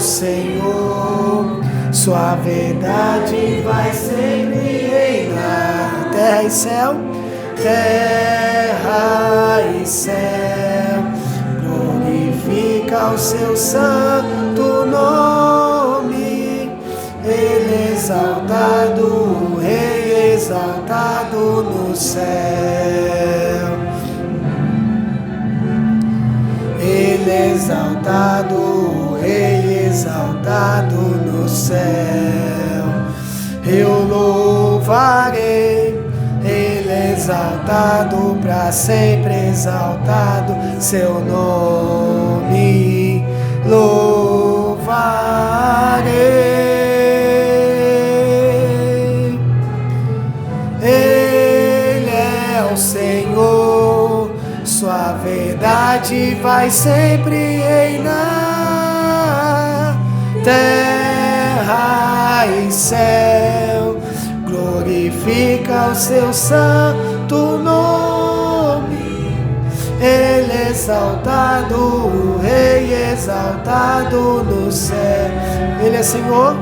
Senhor, sua verdade vai sempre reinar. Terra e céu, terra e céu, glorifica o seu santo nome. Ele é exaltado, o Rei exaltado no céu. Ele é exaltado, o Rei exaltado no céu. Eu louvarei, Ele é exaltado, para sempre exaltado, seu nome louvarei. Ele é o Senhor, sua verdade vai sempre reinar. Terra e céu, glorifica o seu santo nome. Ele é exaltado, o Rei exaltado no céu. Ele é Senhor.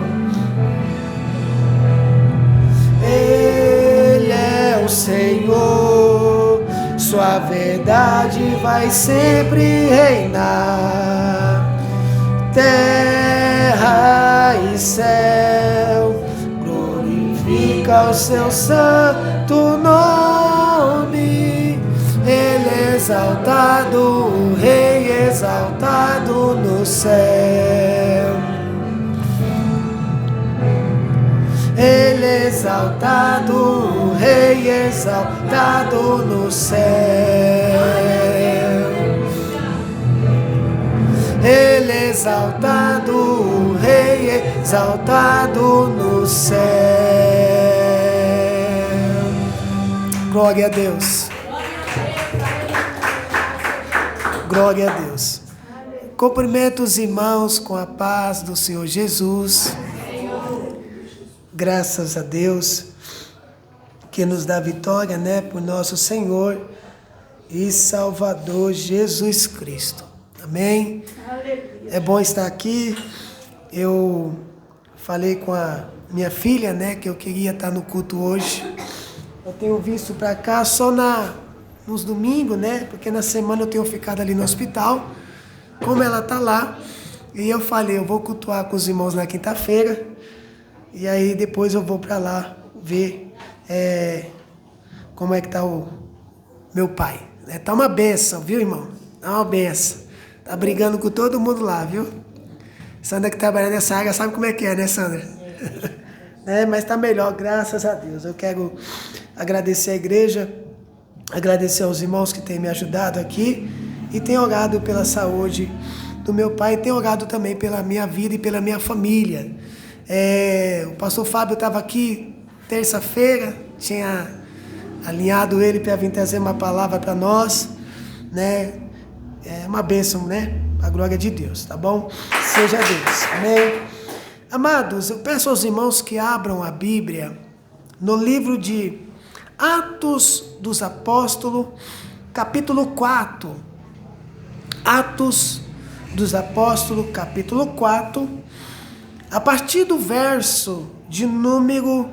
Ele é o Senhor, sua verdade vai sempre reinar. Terra e céu, glorifica o seu santo nome. Ele é exaltado, o Rei exaltado no céu. Ele é exaltado, o Rei exaltado no céu. Ele é exaltado, o Rei exaltado no céu. Glória a Deus. Glória a Deus. Cumprimento os irmãos com a paz do Senhor Jesus. Graças a Deus que nos dá vitória, por nosso Senhor e Salvador Jesus Cristo. Amém? Aleluia. É bom estar aqui. Eu falei com a minha filha, que eu queria estar no culto hoje. Eu tenho visto para cá só nos domingos, porque na semana eu tenho ficado ali no hospital. Como ela está lá, e eu falei, eu vou cultuar com os irmãos na quinta-feira. E aí depois eu vou para lá ver como é que está o meu pai. Tá uma benção, viu, irmão? Tá uma benção. Tá brigando com todo mundo lá, viu? Sandra que trabalha nessa área sabe como é que é, né, Sandra? Mas tá melhor, graças a Deus. Eu quero agradecer a igreja, agradecer aos irmãos que têm me ajudado aqui e tenho orado pela saúde do meu pai e tenho orado também pela minha vida e pela minha família. O pastor Fábio estava aqui terça-feira, tinha alinhado ele para vir trazer uma palavra para nós, É uma bênção, a glória de Deus, tá bom? Seja Deus, amém? Amados, eu peço aos irmãos que abram a Bíblia no livro de Atos dos Apóstolos, capítulo 4. Atos dos Apóstolos, capítulo 4. A partir do verso de número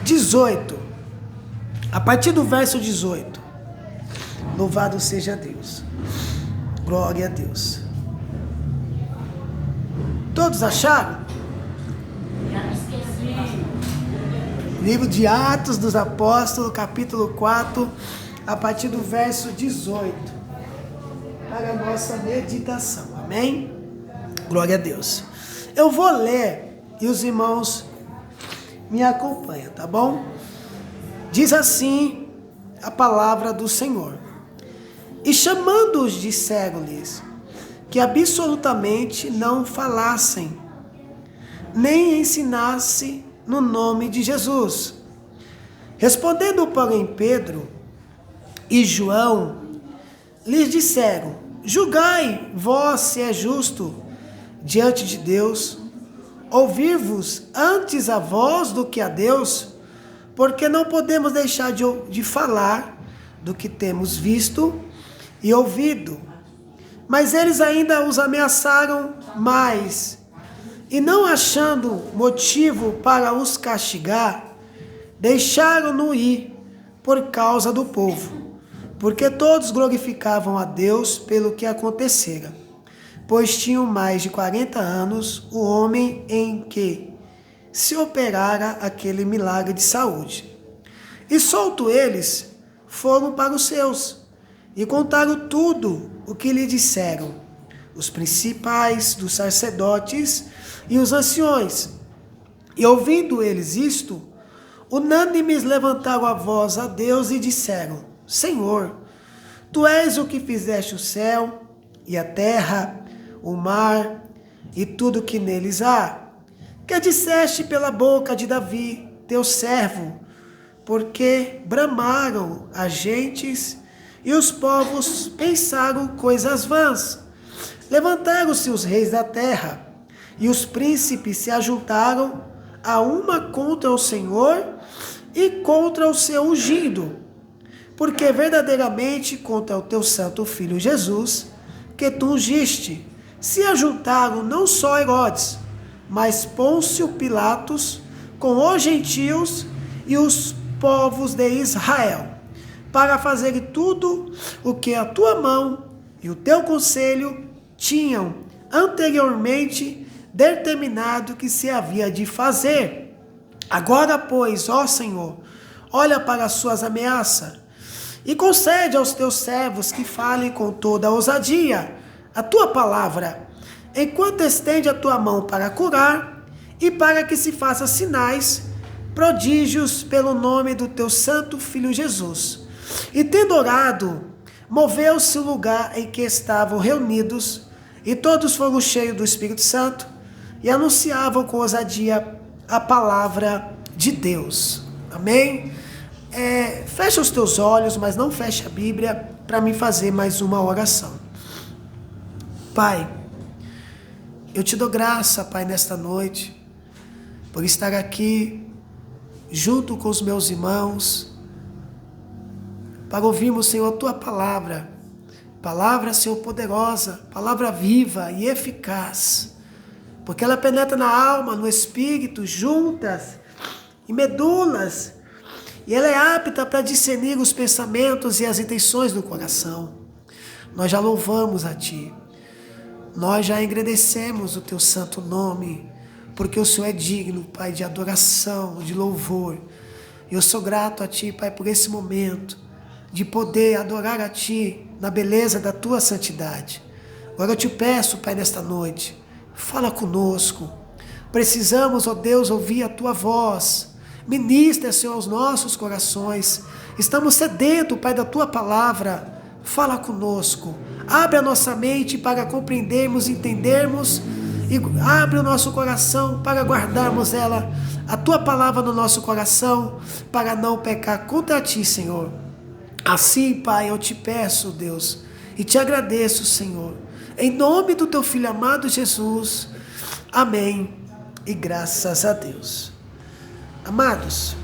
18. A partir do verso 18. Louvado seja Deus. Glória a Deus. Todos acharam? Livro de Atos dos Apóstolos, capítulo 4, a partir do verso 18. Para a nossa meditação, amém? Glória a Deus. Eu vou ler e os irmãos me acompanham, tá bom? Diz assim a palavra do Senhor. E chamando-os, disseram-lhes que absolutamente não falassem, nem ensinassem no nome de Jesus. Respondendo, porém, Pedro e João lhes disseram: julgai vós se é justo diante de Deus ouvir-vos antes a vós do que a Deus, porque não podemos deixar de falar do que temos visto e ouvido. Mas eles ainda os ameaçaram mais, e não achando motivo para os castigar, deixaram-no ir por causa do povo, porque todos glorificavam a Deus pelo que acontecera, pois tinham mais de 40 anos o homem em que se operara aquele milagre de saúde. E solto eles, foram para os seus, e contaram tudo o que lhe disseram os principais dos sacerdotes e os anciões. E ouvindo eles isto, unânimes levantaram a voz a Deus e disseram: Senhor, tu és o que fizeste o céu e a terra, o mar e tudo que neles há, que disseste pela boca de Davi, teu servo, porque bramaram as gentes e os povos pensaram coisas vãs. Levantaram-se os reis da terra e os príncipes se ajuntaram a uma contra o Senhor e contra o seu ungido, porque verdadeiramente contra o teu santo filho Jesus, que tu ungiste, se ajuntaram não só Herodes, mas Pôncio Pilatos com os gentios e os povos de Israel, para fazerem tudo o que a tua mão e o teu conselho tinham anteriormente determinado que se havia de fazer. Agora, pois, ó Senhor, olha para as suas ameaças e concede aos teus servos que falem com toda a ousadia a tua palavra, enquanto estende a tua mão para curar e para que se faça sinais, prodígios pelo nome do teu santo Filho Jesus. E tendo orado, moveu-se o lugar em que estavam reunidos, e todos foram cheios do Espírito Santo e anunciavam com ousadia a palavra de Deus. Amém? Fecha os teus olhos, mas não feche a Bíblia, para mim fazer mais uma oração. Pai, eu te dou graça, Pai, nesta noite, por estar aqui junto com os meus irmãos, para ouvirmos, Senhor, a tua palavra. Palavra, Senhor, poderosa, palavra viva e eficaz, porque ela penetra na alma, no espírito, juntas e medulas, e ela é apta para discernir os pensamentos e as intenções do coração. Nós já louvamos a Ti, nós já engrandecemos o Teu santo nome, porque o Senhor é digno, Pai, de adoração, de louvor. E eu sou grato a Ti, Pai, por esse momento de poder adorar a Ti na beleza da Tua santidade. Agora eu te peço, Pai, nesta noite, fala conosco. Precisamos, ó Deus, ouvir a Tua voz. Ministra, Senhor, aos nossos corações. Estamos sedentos, Pai, da Tua palavra. Fala conosco. Abre a nossa mente para compreendermos, entendermos, e abre o nosso coração para guardarmos ela, a Tua palavra no nosso coração, para não pecar contra Ti, Senhor. Assim, Pai, eu te peço, Deus, e te agradeço, Senhor, em nome do Teu Filho amado Jesus. Amém. E graças a Deus. Amados,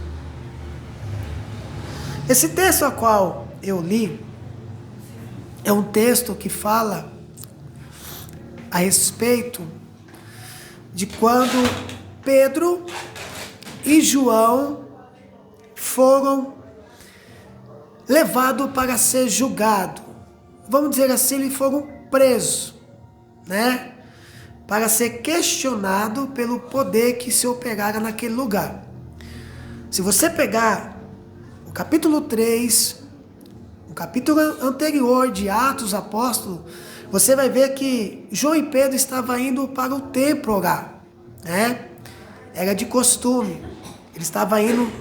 esse texto a qual eu li é um texto que fala a respeito de quando Pedro e João foram levados para ser julgados. Vamos dizer assim, eles foram presos, né? Para ser questionado pelo poder que se operara naquele lugar. Se você pegar o capítulo 3, o capítulo anterior de Atos dos Apóstolos, você vai ver que João e Pedro estavam indo para o templo orar, né? Era de costume. Eles estavam indo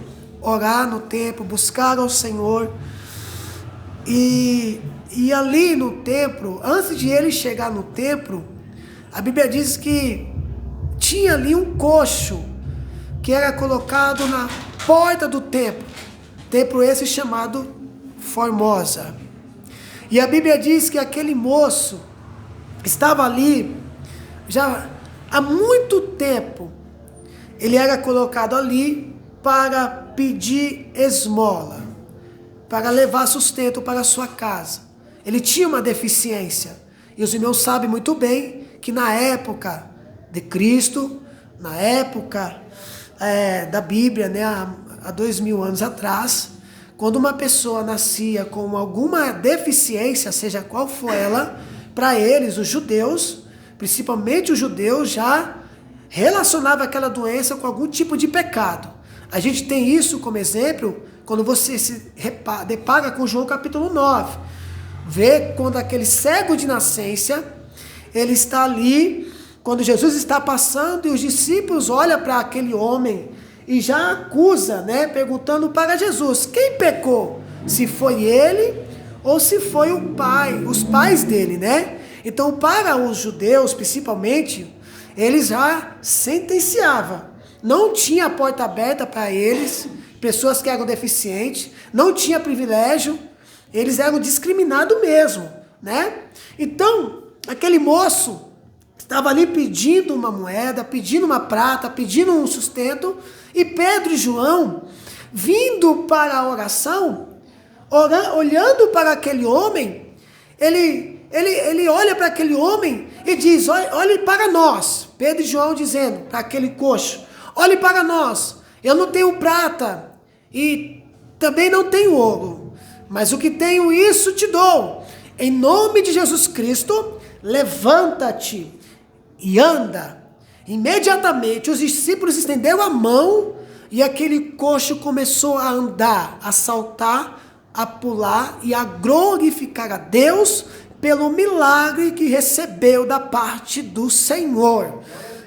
orar no templo, buscar ao Senhor. E ali no templo, antes de ele chegar no templo, a Bíblia diz que tinha ali um coxo que era colocado na porta do templo. Templo esse chamado Formosa. E a Bíblia diz que aquele moço estava ali já há muito tempo. Ele era colocado ali para pedir esmola, para levar sustento para a sua casa. ele tinha uma deficiência. E os irmãos sabem muito bem que na época de Cristo, na época da Bíblia, né, há 2000 anos atrás, quando uma pessoa nascia com alguma deficiência, seja qual for ela, para eles, os judeus, principalmente os judeus, já relacionava aquela doença com algum tipo de pecado. A gente tem isso como exemplo quando você se depara com João capítulo 9. Vê quando aquele cego de nascença, ele está ali, quando Jesus está passando e os discípulos olham para aquele homem e já acusa, né, perguntando para Jesus, quem pecou? Se foi ele ou se foi o pai, os pais dele, né? Então, para os judeus, principalmente, eles já sentenciavam. Não tinha porta aberta para eles, pessoas que eram deficientes, não tinha privilégio, eles eram discriminados mesmo, né? Então, aquele moço estava ali pedindo uma moeda, pedindo uma prata, pedindo um sustento, e Pedro e João, vindo para a oração, olhando para aquele homem, ele olha para aquele homem e diz, olhe para nós. Pedro e João dizendo para aquele coxo, olhe para nós, eu não tenho prata e também não tenho ouro, mas o que tenho isso te dou. Em nome de Jesus Cristo, levanta-te e anda. Imediatamente os discípulos estenderam a mão e aquele coxo começou a andar, a saltar, a pular e a glorificar a Deus pelo milagre que recebeu da parte do Senhor.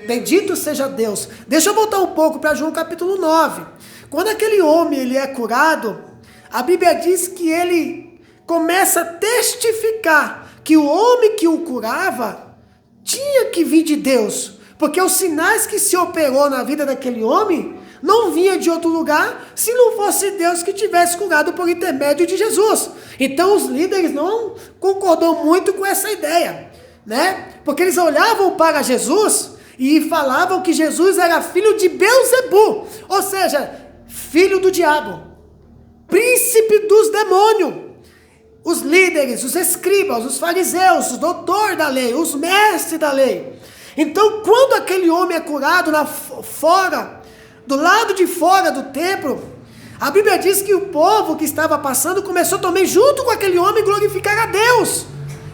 Bendito seja Deus. Deixa eu voltar um pouco para João capítulo 9. Quando aquele homem ele é curado, a Bíblia diz que ele começa a testificar que o homem que o curava tinha que vir de Deus, porque os sinais que se operou na vida daquele homem não vinha de outro lugar, se não fosse Deus que tivesse curado por intermédio de Jesus. Então os líderes não concordou muito com essa ideia, né? Porque eles olhavam para Jesus e falavam que Jesus era filho de Belzebu, ou seja, filho do diabo, príncipe dos demônios. Os líderes, os escribas, os fariseus, os doutores da lei, os mestres da lei. Então, quando aquele homem é curado do lado de fora do templo, a Bíblia diz que o povo que estava passando começou também junto com aquele homem glorificar a Deus.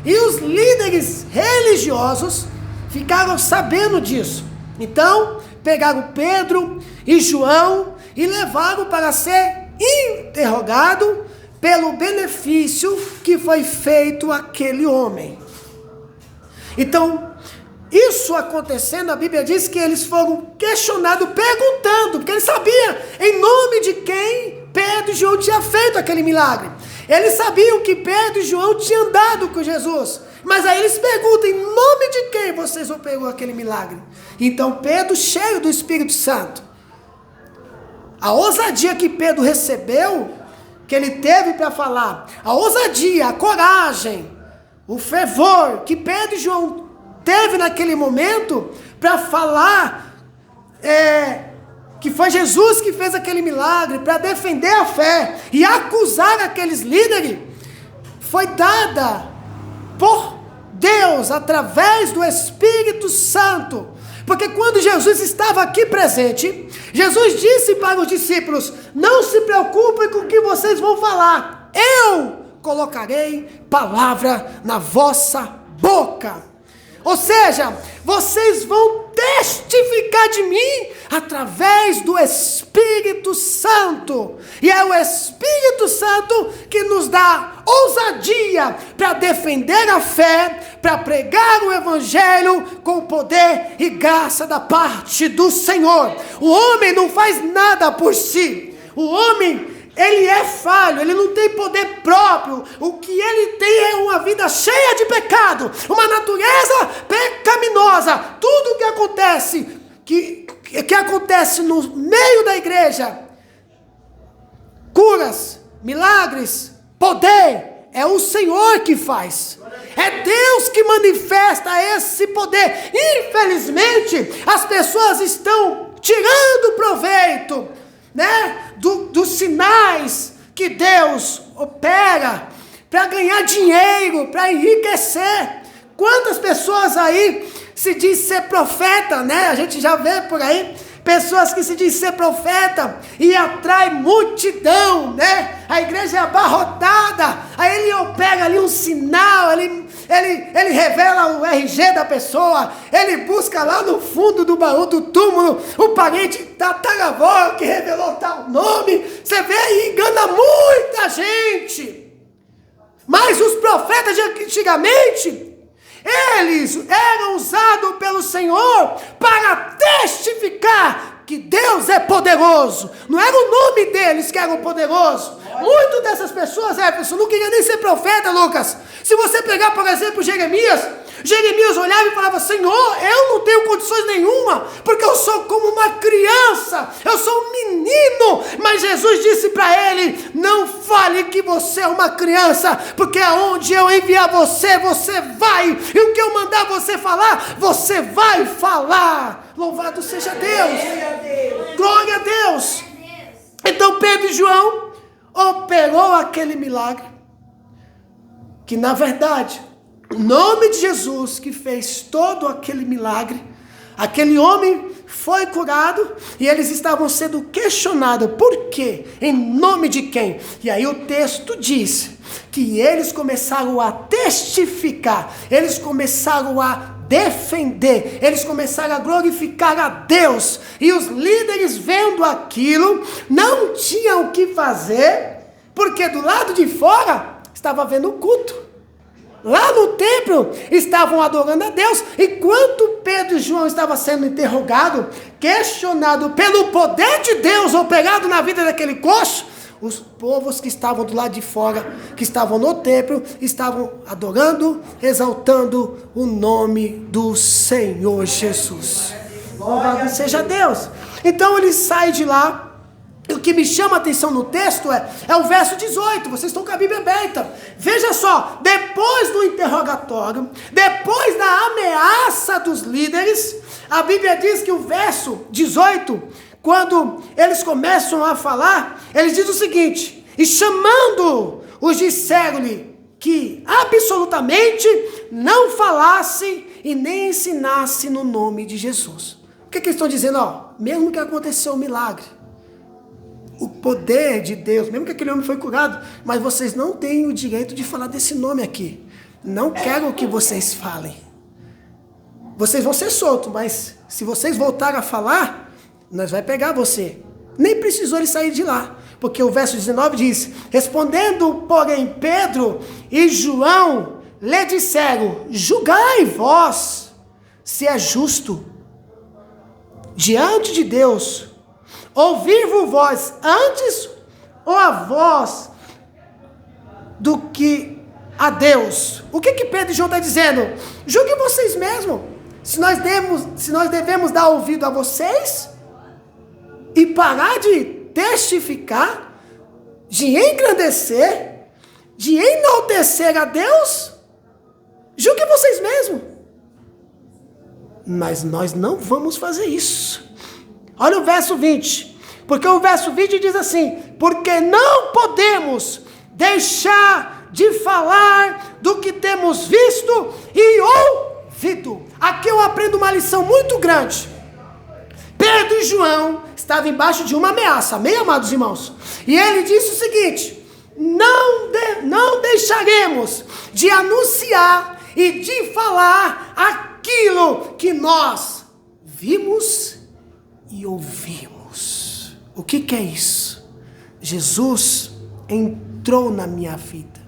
E os líderes religiosos ficaram sabendo disso. Então, pegaram Pedro e João e levaram para ser interrogado pelo benefício que foi feito àquele homem. Então, isso acontecendo, a Bíblia diz que eles foram questionados, perguntando, porque eles sabiam em nome de quem Pedro e João tinham feito aquele milagre. Eles sabiam que Pedro e João tinham andado com Jesus, mas aí eles perguntam, em nome de quem vocês operou aquele milagre? Então Pedro, cheio do Espírito Santo, a ousadia que Pedro recebeu, que ele teve para falar, a ousadia, a coragem, o fervor que Pedro e João teve naquele momento para falar que foi Jesus que fez aquele milagre, para defender a fé e acusar aqueles líderes, foi dada por Deus através do Espírito Santo. Porque quando Jesus estava aqui presente, Jesus disse para os discípulos, não se preocupem com o que vocês vão falar, eu colocarei palavra na vossa boca. Ou seja, vocês vão testificar de mim através do Espírito Santo. E é o Espírito Santo que nos dá ousadia para defender a fé, para pregar o Evangelho com poder e graça da parte do Senhor. O homem não faz nada por si. O homem, ele é falho, ele não tem poder próprio. O que ele tem é uma vida cheia de pecado, uma natureza pecaminosa. Tudo que acontece, que acontece no meio da igreja, curas, milagres, poder, é o Senhor que faz. É Deus que manifesta esse poder. Infelizmente, as pessoas estão tirando proveito, né, dos sinais que Deus opera para ganhar dinheiro, para enriquecer. Quantas pessoas aí se diz ser profeta, né? A gente já vê por aí pessoas que se diz ser profeta e atrai multidão, né? A igreja é abarrotada, aí ele pega ali um sinal, ele revela o RG da pessoa, ele busca lá no fundo do baú do túmulo o parente tataravó que revelou tal nome. Você vê e engana muita gente. Mas os profetas de antigamente, eles eram usados pelo Senhor para testificar que Deus é poderoso. Não era o nome deles que era poderoso. Muitas dessas pessoas, Éfeso, não queriam nem ser profeta, Lucas. Se você pegar, por exemplo, Jeremias olhava e falava: Senhor, eu não tenho condições nenhuma, porque eu sou como uma criança, eu sou um menino. Mas Jesus disse para ele: não fale que você é uma criança, porque aonde eu enviar você, você vai, e o que eu mandar você falar, você vai falar. Louvado seja Deus, glória a Deus. Então Pedro e João operou aquele milagre, que na verdade, o nome de Jesus que fez todo aquele milagre, aquele homem foi curado e eles estavam sendo questionados. Por quê? Em nome de quem? E aí o texto diz que eles começaram a testificar, eles começaram a defender, eles começaram a glorificar a Deus. E os líderes, vendo aquilo, não tinham o que fazer, porque do lado de fora estava havendo o culto. Lá no templo estavam adorando a Deus, enquanto Pedro e João estavam sendo interrogados, questionados pelo poder de Deus operado na vida daquele coxo. Os povos que estavam do lado de fora, que estavam no templo, estavam adorando, exaltando o nome do Senhor Jesus. Louvado seja Deus. Então ele sai de lá. O que me chama a atenção no texto é o verso 18, vocês estão com a Bíblia aberta. Veja só, depois do interrogatório, depois da ameaça dos líderes, a Bíblia diz que o verso 18, quando eles começam a falar, eles dizem o seguinte: e chamando, os disseram-lhe que absolutamente não falasse e nem ensinasse no nome de Jesus. O que eles estão dizendo? Mesmo que aconteceu um milagre, o poder de Deus, mesmo que aquele homem foi curado, mas vocês não têm o direito de falar desse nome aqui. Não quero que vocês falem. Vocês vão ser soltos, mas se vocês voltarem a falar, nós vai pegar você. Nem precisou ele sair de lá, porque o verso 19 diz: respondendo, porém, Pedro e João lhe disseram: julgai vós se é justo diante de Deus ouvir-vos vós antes ou a vós do que a Deus. O que Pedro e João estão dizendo? Julguem vocês mesmos. Se nós devemos dar ouvido a vocês e parar de testificar, de engrandecer, de enaltecer a Deus, julguem vocês mesmos. Mas nós não vamos fazer isso. Olha o verso 20, porque o verso 20 diz assim: porque não podemos deixar de falar do que temos visto e ouvido. Aqui eu aprendo uma lição muito grande. Pedro e João estavam embaixo de uma ameaça, amém, amados irmãos? E ele disse o seguinte: não deixaremos de anunciar e de falar aquilo que nós vimos e ouvimos. O que é isso? Jesus entrou na minha vida,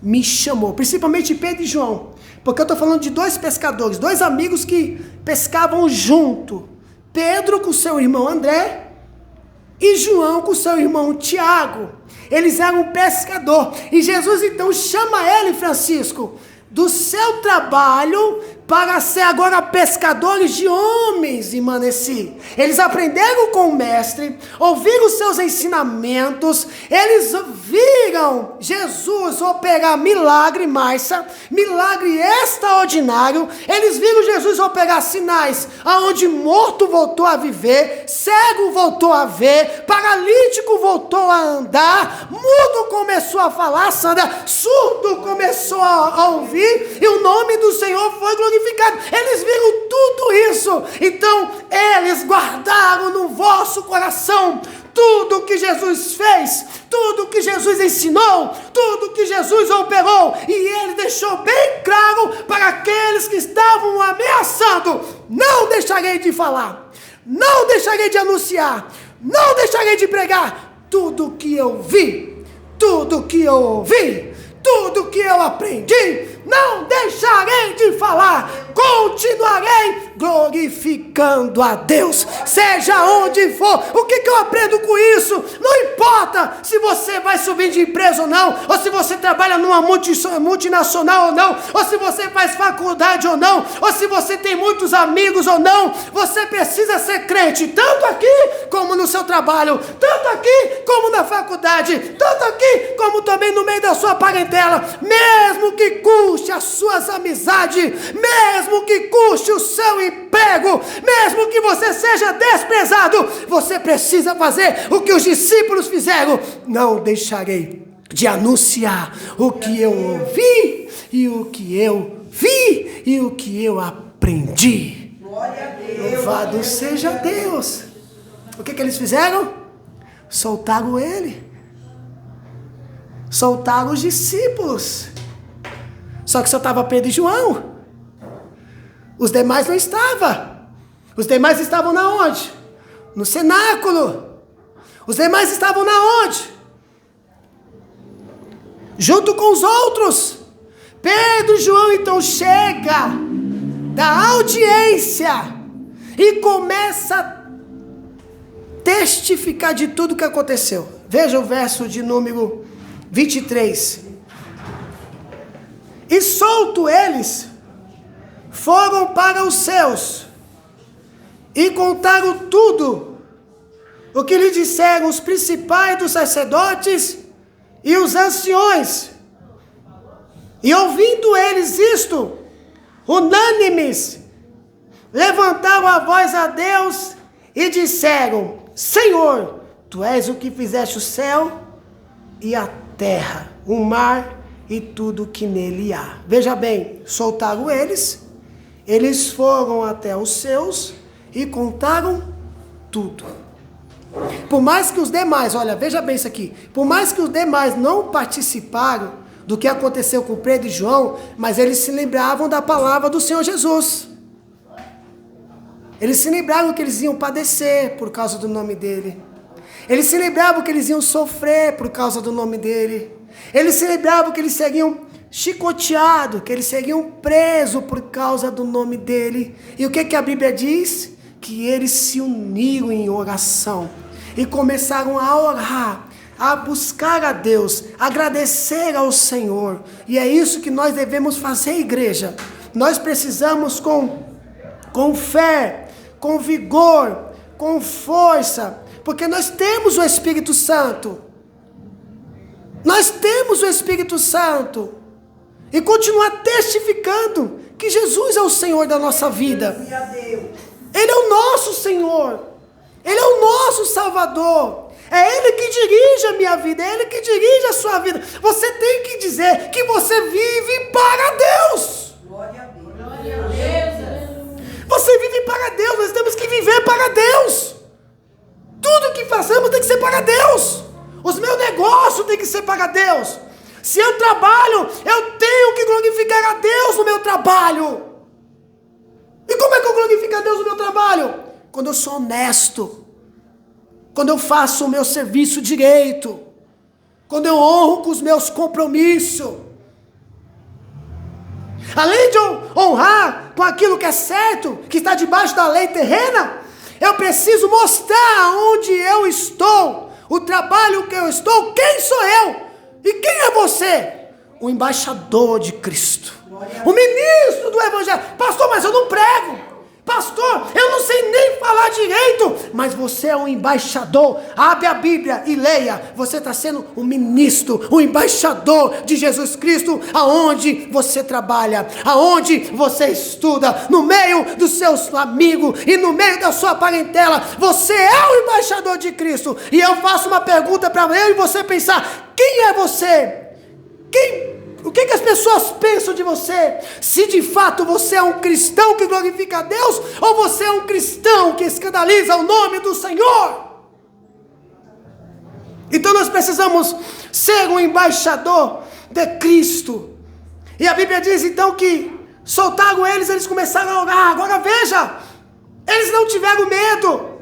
me chamou, principalmente Pedro e João, porque eu estou falando de dois pescadores, dois amigos que pescavam junto. Pedro com seu irmão André e João com seu irmão Tiago. Eles eram pescador, e Jesus então chama ele, Francisco, do seu trabalho para ser agora pescadores de homens em Manesi. Eles aprenderam com o mestre, ouviram os seus ensinamentos, eles viram Jesus operar milagre, Márcia, milagre extraordinário. Eles viram Jesus operar sinais, aonde morto voltou a viver, cego voltou a ver, paralítico voltou a andar, mudo começou a falar, Sandra, surdo começou a ouvir, e o nome do Senhor foi glorificado. Eles viram tudo isso, então eles guardaram no vosso coração tudo que Jesus fez, tudo que Jesus ensinou, tudo que Jesus operou, e ele deixou bem claro para aqueles que estavam ameaçando: não deixarei de falar, não deixarei de anunciar, não deixarei de pregar tudo que eu vi, tudo que eu ouvi, tudo que eu aprendi, não deixarei de falar, continuarei glorificando a Deus, seja onde for. O que eu aprendo com isso? Não importa se você vai subir de empresa ou não, ou se você trabalha numa multinacional ou não, ou se você faz faculdade ou não, ou se você tem muitos amigos ou não, você precisa ser crente, tanto aqui como no seu trabalho, tanto aqui como na faculdade, tanto aqui como também no meio da sua parentela, mesmo que custe as suas amizades, mesmo que custe o seu emprego, mesmo que você seja desprezado, você precisa fazer o que os discípulos fizeram: não deixarei de anunciar o que eu ouvi, e o que eu vi, e o que eu aprendi. Louvado seja Deus. O que eles fizeram? Soltaram ele, soltaram os discípulos. Só que só estava Pedro e João. Os demais não estavam. Os demais estavam na onde? No cenáculo. Os demais estavam na onde? Junto com os outros. Pedro e João então chega da audiência e começa a testificar de tudo que aconteceu. Veja o verso de número 23. E solto eles, foram para os seus, e contaram tudo o que lhe disseram os principais dos sacerdotes e os anciões. E ouvindo eles isto, unânimes, levantaram a voz a Deus e disseram: Senhor, Tu és o que fizeste o céu e a terra, o mar e tudo que nele há. Veja bem, soltaram eles foram até os seus e contaram tudo. Por mais que os demais, olha, veja bem isso aqui, por mais que os demais não participaram do que aconteceu com Pedro e João, mas eles se lembravam da palavra do Senhor Jesus. Eles se lembravam que eles iam padecer por causa do nome dele. Eles se lembravam que eles iam sofrer por causa do nome dele. Eles se lembravam que eles seriam chicoteados, que eles seriam presos por causa do nome dele. E o que a Bíblia diz? Que eles se uniram em oração e começaram a orar, a buscar a Deus, agradecer ao Senhor. E é isso que nós devemos fazer, igreja. Nós precisamos com fé, com vigor, com força, porque nós temos o Espírito Santo. Nós temos o Espírito Santo. E continuar testificando que Jesus é o Senhor da nossa vida. Ele é o nosso Senhor. Ele é o nosso Salvador. É Ele que dirige a minha vida. É Ele que dirige a sua vida. Você tem que dizer que você vive para Deus. Glória a Deus. Você vive para Deus. Nós temos que viver para Deus. Tudo que fazemos tem que ser para Deus. Os meus negócios têm que ser para Deus. Se eu trabalho, eu tenho que glorificar a Deus no meu trabalho. E como é que eu glorifico a Deus no meu trabalho? Quando eu sou honesto. Quando eu faço o meu serviço direito. Quando eu honro com os meus compromissos. Além de eu honrar com aquilo que é certo, que está debaixo da lei terrena, eu preciso mostrar onde eu estou, o trabalho que eu estou, quem sou eu e quem é você. o embaixador de Cristo, o ministro do Evangelho. Pastor, mas eu não prego. Pastor, eu não sei nem falar direito. Mas você é um embaixador. Abre a Bíblia e leia. Você está sendo um ministro, um embaixador de Jesus Cristo, aonde você trabalha, aonde você estuda, no meio dos seus amigos e no meio da sua parentela. Você é o embaixador de Cristo. E eu faço uma pergunta para eu e você pensar: quem é você? O que as pessoas pensam de você? Se de fato você é um cristão que glorifica a Deus, ou você é um cristão que escandaliza o nome do Senhor? Então nós precisamos ser um embaixador de Cristo. E a Bíblia diz então que soltaram eles começaram a orar. Agora veja, eles não tiveram medo.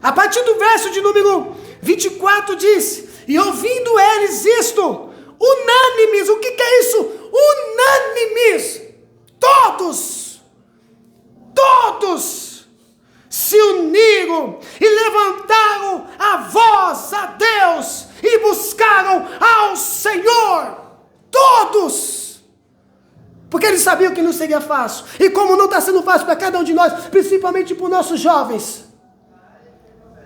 A partir do verso de número 24 diz: e ouvindo eles isto, unânimes. O que é isso? Unânimes. Todos se uniram e levantaram a voz a Deus e buscaram ao Senhor. Todos. Porque eles sabiam que não seria fácil. E como não está sendo fácil para cada um de nós, principalmente para os nossos jovens,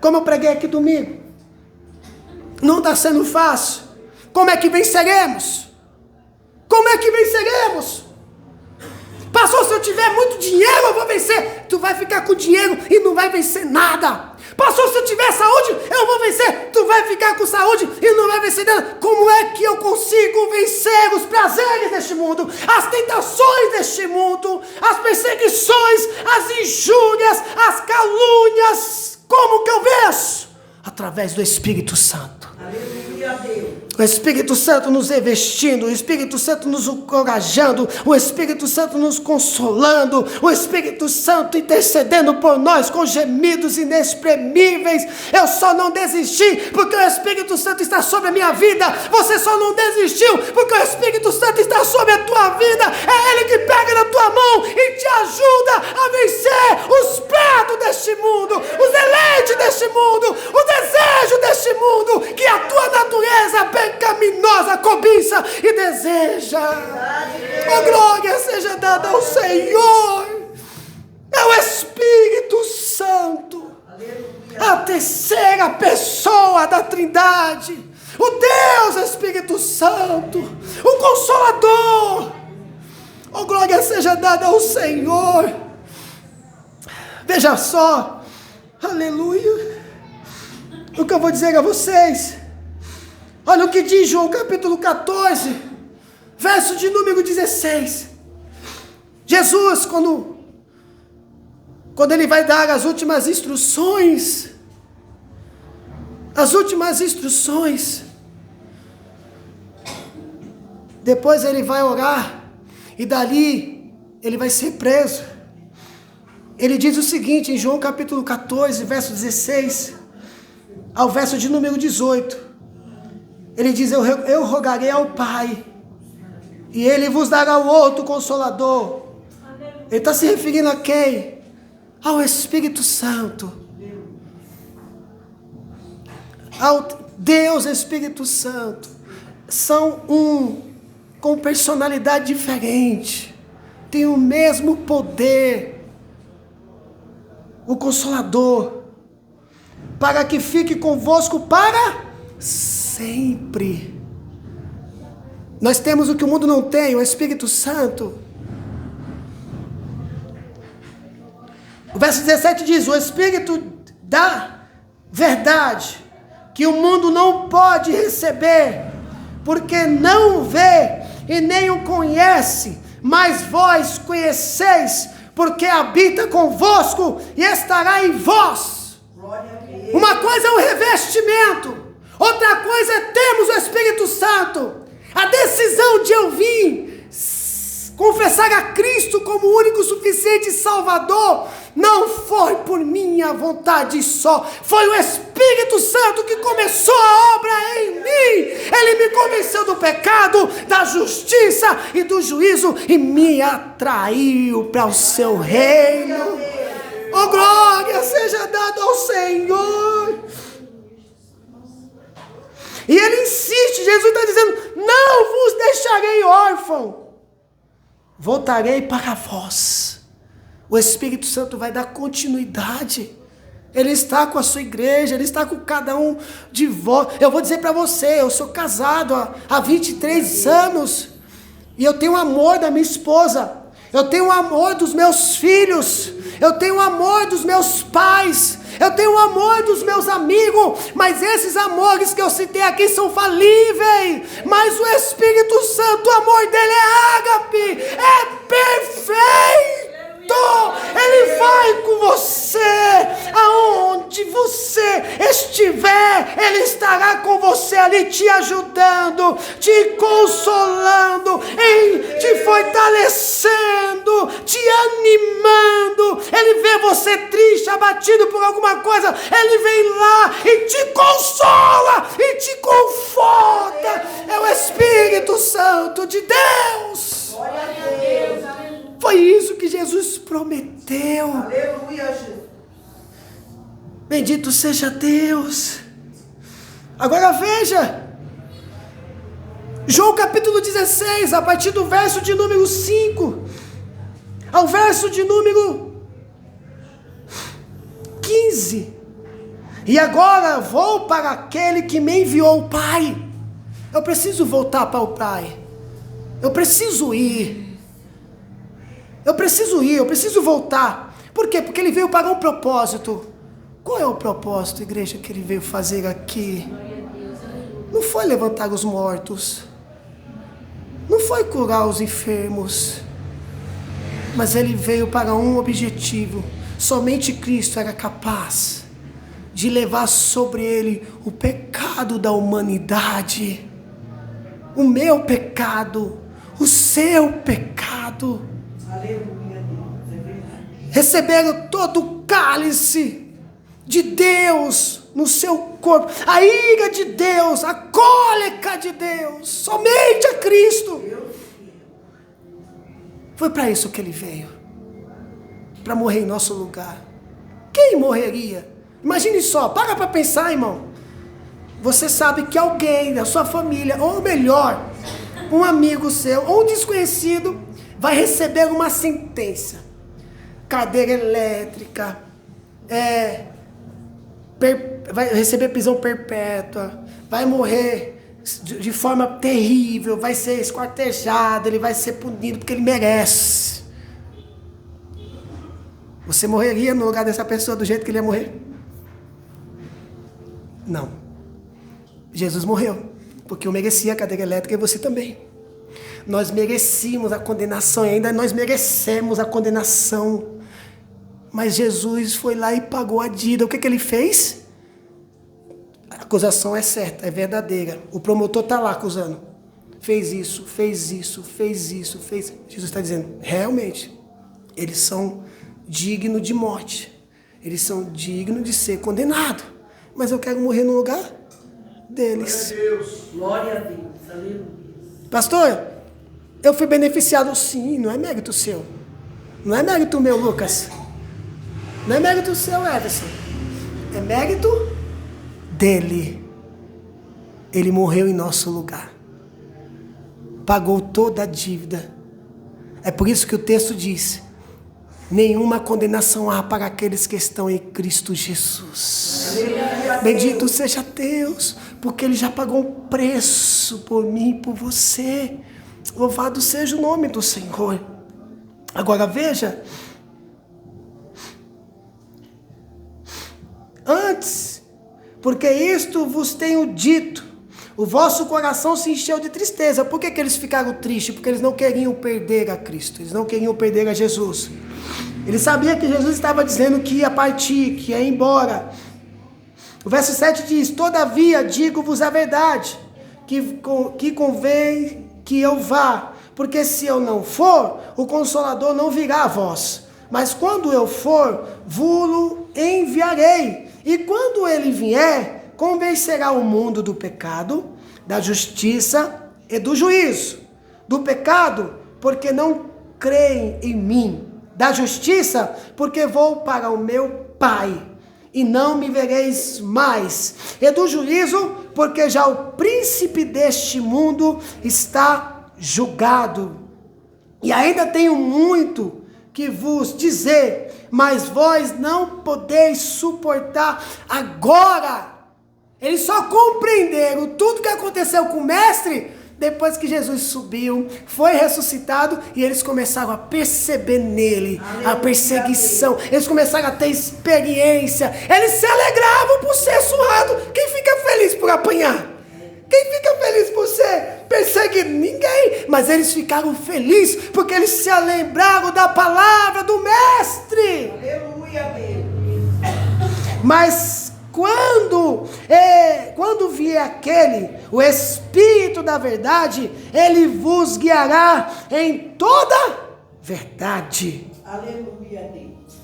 como eu preguei aqui domingo, não está sendo fácil. Como é que venceremos? Como é que venceremos? Pastor, se eu tiver muito dinheiro eu vou vencer. Tu vai ficar com dinheiro e não vai vencer nada. Pastor, se eu tiver saúde eu vou vencer. Tu vai ficar com saúde e não vai vencer nada. Como é que eu consigo vencer os prazeres deste mundo, as tentações deste mundo, as perseguições, as injúrias, as calúnias? Como que eu venço? Através do Espírito Santo. Aleluia a Deus. O Espírito Santo nos revestindo, o Espírito Santo nos encorajando, o Espírito Santo nos consolando, o Espírito Santo intercedendo por nós com gemidos inexprimíveis. Eu só não desisti porque o Espírito Santo está sobre a minha vida. Você só não desistiu porque o Espírito Santo está sobre a tua vida. É Ele que pega na tua mão e te ajuda a vencer os pratos deste mundo, os deleites deste mundo, o desejo deste mundo, que a tua natureza pecaminosa cobiça e deseja. A glória seja dada ao Senhor. É o Espírito Santo, a terceira pessoa da Trindade, o Deus Espírito Santo, o Consolador. A glória seja dada ao Senhor. Veja só, aleluia, o que eu vou dizer a vocês. Olha o que diz João capítulo 14, verso de número 16. Jesus, quando ele vai dar as últimas instruções, depois ele vai orar, e dali ele vai ser preso. Ele diz o seguinte, em João capítulo 14, verso 16, ao verso de número 18, ele diz: eu rogarei ao Pai, e Ele vos dará o outro Consolador. Ele está se referindo a quem? Ao Espírito Santo, ao Deus Espírito Santo. São com personalidade diferente, tem o mesmo poder, o Consolador, para que fique convosco para sempre. Nós temos o que o mundo não tem, o Espírito Santo. O verso 17 diz: o Espírito da verdade, que o mundo não pode receber, porque não o vê e nem o conhece, mas vós conheceis, porque habita convosco e estará em vós. Uma coisa é o revestimento, outra coisa é termos o Espírito Santo. A decisão de eu vir confessar a Cristo como o único suficiente Salvador não foi por minha vontade só, foi o Espírito Santo que começou a obra em mim. Ele me convenceu do pecado, da justiça e do juízo e me atraiu para o seu reino. Oh, glória seja dada ao Senhor. E ele insiste, Jesus está dizendo, não vos deixarei órfão, voltarei para vós. O Espírito Santo vai dar continuidade. Ele está com a sua igreja, Ele está com cada um de vós. Eu vou dizer para você, eu sou casado há 23 anos, e eu tenho amor da minha esposa, eu tenho amor dos meus filhos, eu tenho amor dos meus pais, eu tenho amor dos meus amigos, mas esses amores que eu citei aqui são falíveis. Mas o Espírito Santo, o amor dele é ágape, é perfeito. Ele vai com você, aonde você estiver, Ele estará com você ali, te ajudando, te consolando, te fortalecendo, te animando. Ele vê você triste, abatido por alguma coisa, Ele vem lá e te consola e te conforta. É o Espírito Santo de Deus. Glória a Deus. Foi isso que Jesus prometeu. Aleluia, Jesus. Bendito seja Deus. Agora veja, João capítulo 16, a partir do verso de número 5 ao verso de número 15. E agora vou para aquele que me enviou o Pai. Eu preciso voltar para o Pai. Eu preciso ir. Eu preciso voltar. Por quê? Porque Ele veio para um propósito. Qual é o propósito, igreja, que Ele veio fazer aqui? Não foi levantar os mortos, não foi curar os enfermos, mas Ele veio para um objetivo. Somente Cristo era capaz de levar sobre Ele o pecado da humanidade, o meu pecado, o seu pecado. Aleluia, Deus, é verdade. Receberam todo o cálice de Deus no seu corpo, a ira de Deus, a cólica de Deus, somente a Cristo. Foi para isso que Ele veio, para morrer em nosso lugar. Quem morreria? Imagine só, para pensar, irmão. Você sabe que alguém da sua família, ou melhor, um amigo seu, ou um desconhecido, vai receber uma sentença, cadeira elétrica, vai receber prisão perpétua, vai morrer de forma terrível, vai ser esquartejado, ele vai ser punido porque ele merece. Você morreria no lugar dessa pessoa do jeito que ele ia morrer? Não. Jesus morreu porque eu merecia a cadeira elétrica e você também. Nós merecíamos a condenação e ainda nós merecemos a condenação. Mas Jesus foi lá e pagou a dívida. O que Ele fez? A acusação é certa, é verdadeira. O promotor está lá acusando. Fez isso, fez isso, fez isso, fez... Jesus está dizendo, realmente, eles são dignos de morte. Eles são dignos de ser condenados. Mas eu quero morrer no lugar deles. Glória a Deus. Glória a Deus. Aleluia. Pastor, eu fui beneficiado, sim, não é mérito seu. Não é mérito meu, Lucas. Não é mérito seu, Everson. É mérito dele. Ele morreu em nosso lugar. Pagou toda a dívida. É por isso que o texto diz: nenhuma condenação há para aqueles que estão em Cristo Jesus. Bendito seja Deus, porque Ele já pagou um preço por mim e por você. Louvado seja o nome do Senhor. Agora veja, antes, porque isto vos tenho dito, o vosso coração se encheu de tristeza. Por que eles ficaram tristes? Porque eles não queriam perder a Cristo, eles não queriam perder a Jesus. Eles sabiam que Jesus estava dizendo que ia partir, que ia embora. O verso 7 diz: todavia digo-vos a verdade, que convém que eu vá, porque se eu não for, o Consolador não virá a vós. Mas quando eu for, vos-lo enviarei. E quando ele vier, convencerá o mundo do pecado, da justiça e do juízo. Do pecado, porque não creem em mim. Da justiça, porque vou para o meu Pai, e não me vereis mais. E do juízo, porque já o príncipe deste mundo está julgado. E ainda tenho muito que vos dizer, mas vós não podeis suportar agora. Eles só compreenderam tudo que aconteceu com o mestre depois que Jesus subiu, foi ressuscitado, e eles começaram a perceber nele a perseguição. Eles começaram a ter experiência. Eles se alegravam por ser surrado. Quem fica feliz por apanhar? Quem fica feliz por ser perseguido? Ninguém. Mas eles ficaram felizes porque eles se lembraram da palavra do mestre. Aleluia, Deus. Mas quando vier aquele, o Espírito da verdade, ele vos guiará em toda verdade. Aleluia, Deus.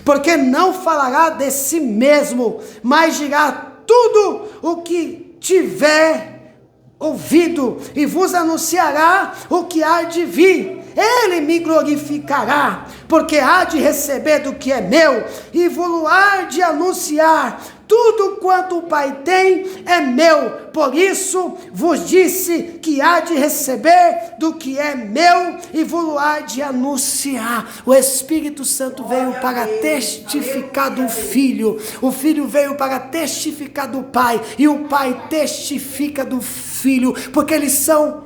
Porque não falará de si mesmo, mas dirá tudo o que tiver ouvido, e vos anunciará o que há de vir. Ele me glorificará, porque há de receber do que é meu, e vou há de anunciar. Tudo quanto o Pai tem é meu, por isso vos disse que há de receber do que é meu, e vou há de anunciar. O Espírito Santo veio para testificar do Filho, o Filho veio para testificar do Pai, e o Pai testifica do Filho, porque eles são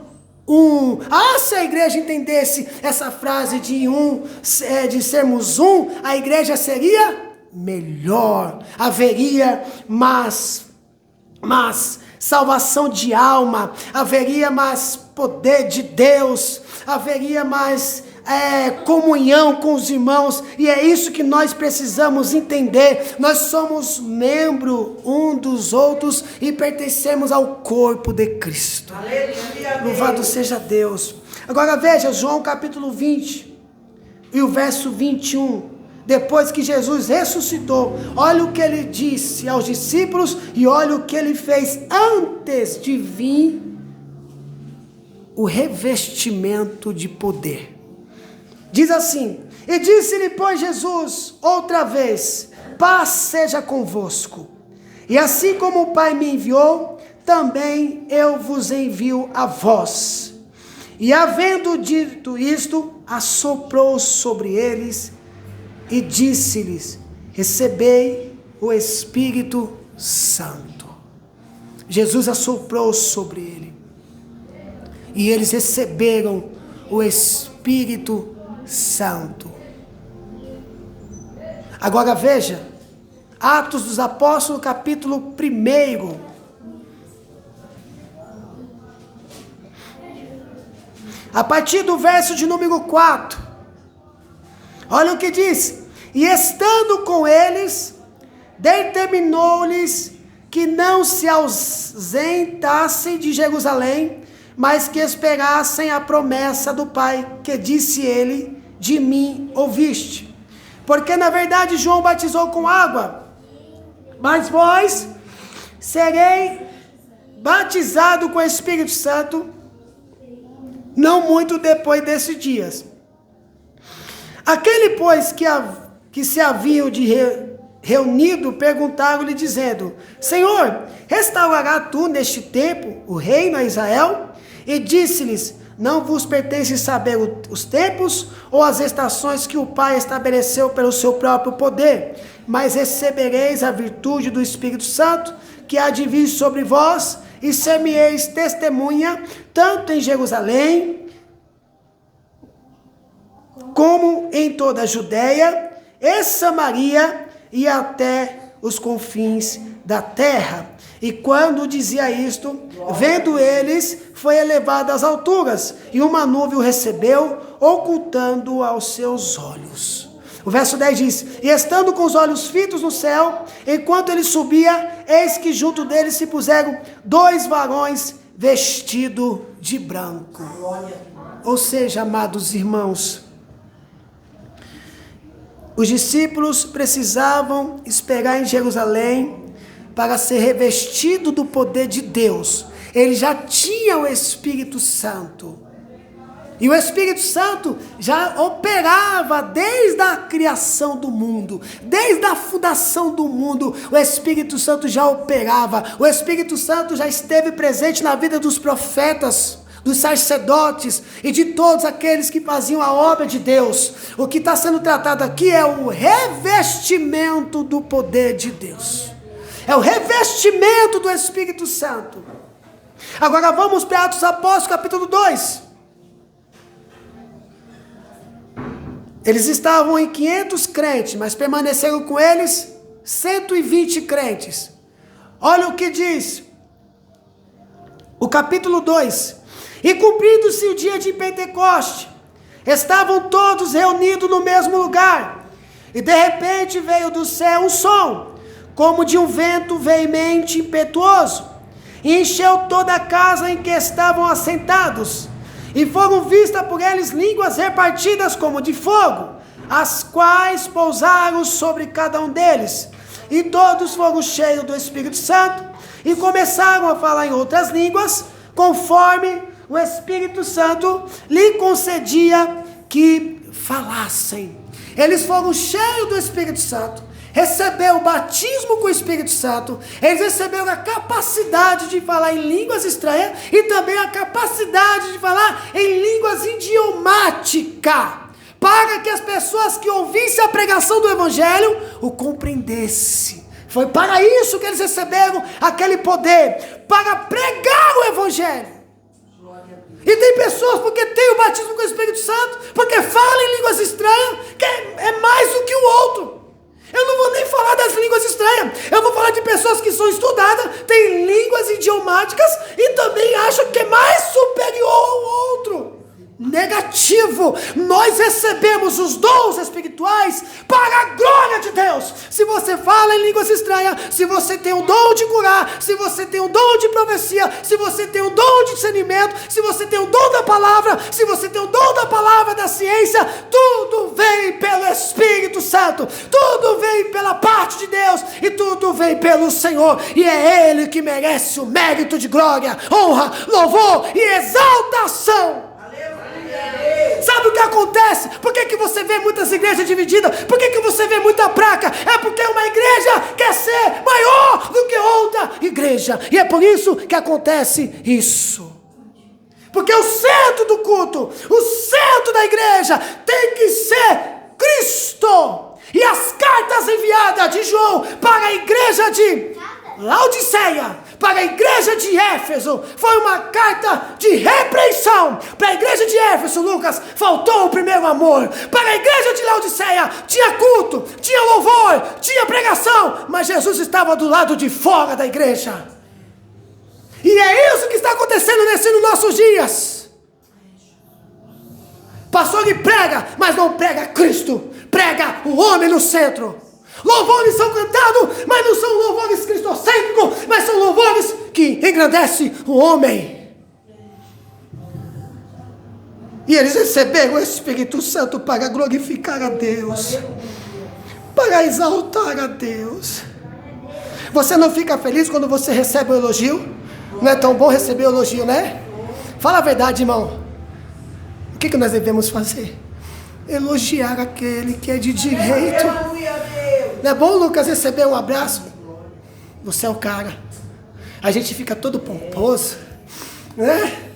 um. Se a igreja entendesse essa frase de sermos um, a igreja seria melhor, haveria mais salvação de alma, haveria mais poder de Deus, haveria mais comunhão com os irmãos, e é isso que nós precisamos entender. Nós somos membro um dos outros e pertencemos ao corpo de Cristo. Aleluia, Louvado seja Deus. Agora veja João capítulo 20 e o verso 21. Depois que Jesus ressuscitou, olha o que ele disse aos discípulos e olha o que ele fez antes de vir o revestimento de poder. Diz assim: e disse-lhe, pois, Jesus outra vez: paz seja convosco. E assim como o Pai me enviou, também eu vos envio a vós. E havendo dito isto, assoprou sobre eles e disse-lhes: recebei o Espírito Santo. Jesus assoprou sobre ele, e eles receberam o Espírito Santo. Agora veja, Atos dos Apóstolos, capítulo 1. A partir do verso de número 4. Olha o que diz: e estando com eles, determinou-lhes que não se ausentassem de Jerusalém, mas que esperassem a promessa do Pai, que disse ele: de mim ouviste. Porque na verdade João batizou com água, mas vós serei batizado com o Espírito Santo não muito depois desses dias. Aquele, pois, que se haviam reunido, perguntaram-lhe, dizendo: Senhor, restaurará tu neste tempo o reino a Israel? E disse-lhes: não vos pertence saber os tempos ou as estações que o Pai estabeleceu pelo seu próprio poder, mas recebereis a virtude do Espírito Santo, que há de vir sobre vós, e ser-me-eis testemunha, tanto em Jerusalém, como em toda a Judéia e Samaria, e até os confins da terra. E quando dizia isto, vendo eles, foi elevado às alturas, e uma nuvem o recebeu, ocultando-o aos seus olhos. O verso 10 diz: e estando com os olhos fitos no céu, enquanto ele subia, eis que junto dele se puseram 2 varões vestidos de branco. Ou seja, amados irmãos, os discípulos precisavam esperar em Jerusalém para ser revestido do poder de Deus. Ele já tinha o Espírito Santo. E o Espírito Santo já operava desde a criação do mundo, desde a fundação do mundo, o Espírito Santo já operava, o Espírito Santo já esteve presente na vida dos profetas, dos sacerdotes e de todos aqueles que faziam a obra de Deus. O que está sendo tratado aqui é o revestimento do poder de Deus, é o revestimento do Espírito Santo. Agora vamos para Atos dos Apóstolos, capítulo 2. Eles estavam em 500 crentes, mas permaneceram com eles 120 crentes. Olha o que diz o capítulo 2. E cumprido-se o dia de Pentecoste, estavam todos reunidos no mesmo lugar. E de repente veio do céu um som, como de um vento veemente e impetuoso, e encheu toda a casa em que estavam assentados. E foram vistas por eles línguas repartidas como de fogo, as quais pousaram sobre cada um deles. E todos foram cheios do Espírito Santo, e começaram a falar em outras línguas, conforme o Espírito Santo lhe concedia que falassem. Eles foram cheios do Espírito Santo, receberam o batismo com o Espírito Santo, eles receberam a capacidade de falar em línguas estranhas e também a capacidade de falar em línguas idiomáticas, para que as pessoas que ouvissem a pregação do Evangelho o compreendessem. Foi para isso que eles receberam aquele poder, para pregar o Evangelho. E tem pessoas porque tem o batismo com o Espírito Santo, porque falam em línguas estranhas, que é mais do que o outro. Eu não vou nem falar das línguas estranhas, eu vou falar de pessoas que são estudadas, têm línguas idiomáticas e também acham que é mais superior ao outro. Negativo. Nós recebemos os dons espirituais para a glória de Deus. Se você fala em línguas estranhas, se você tem o dom de curar, se você tem o dom de profecia, se você tem o dom de discernimento, se você tem o dom da palavra, se você tem o dom da palavra da ciência, tudo vem pelo Espírito Santo, tudo vem pela parte de Deus e tudo vem pelo Senhor, e é Ele que merece o mérito de glória, honra, louvor e exaltação. Sabe o que acontece? Por que você vê muitas igrejas divididas? Por que você vê muita placa? É porque uma igreja quer ser maior do que outra igreja. E é por isso que acontece isso. Porque o centro do culto, o centro da igreja tem que ser Cristo. E as cartas enviadas de João para a igreja de Laodiceia, para a igreja de Éfeso, foi uma carta de repreensão. Para a igreja de Éfeso, Lucas, faltou o primeiro amor. Para a igreja de Laodiceia, tinha culto, tinha louvor, tinha pregação, mas Jesus estava do lado de fora da igreja. E é isso que está acontecendo nos nossos dias. Pastor que prega, mas não prega Cristo, prega o homem no centro. Louvores são cantados, mas não são louvores cristocêntricos, mas são louvores que engrandecem o homem. E eles receberam o Espírito Santo para glorificar a Deus, para exaltar a Deus. Você não fica feliz quando você recebe um elogio? Não é tão bom receber elogio, né? Fala a verdade, irmão. O que nós devemos fazer? Elogiar aquele que é de direito. Não é bom, Lucas, receber um abraço? Você é o cara. A gente fica todo pomposo, né?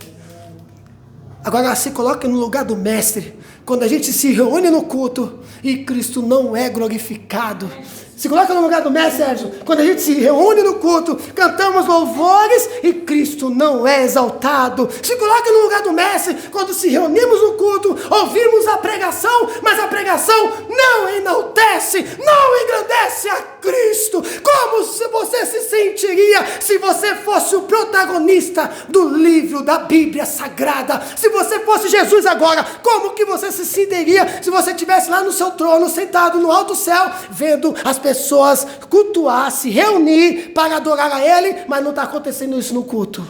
Agora se coloca no lugar do mestre. Quando a gente se reúne no culto e Cristo não é glorificado. Se coloca no lugar do mestre, Sérgio. Quando a gente se reúne no culto, cantamos louvores e Cristo não é exaltado. Se coloca no lugar do mestre. Quando se reunimos no culto, ouvimos a pregação, mas a pregação não enaltece, não engrandece a Cristo. Como você se sentiria se você fosse o protagonista do livro da Bíblia Sagrada? Se você fosse Jesus agora, como que você se sentiria se você estivesse lá no seu trono, sentado no alto céu, vendo as pessoas cultuar, se reunir para adorar a Ele, mas não está acontecendo isso no culto?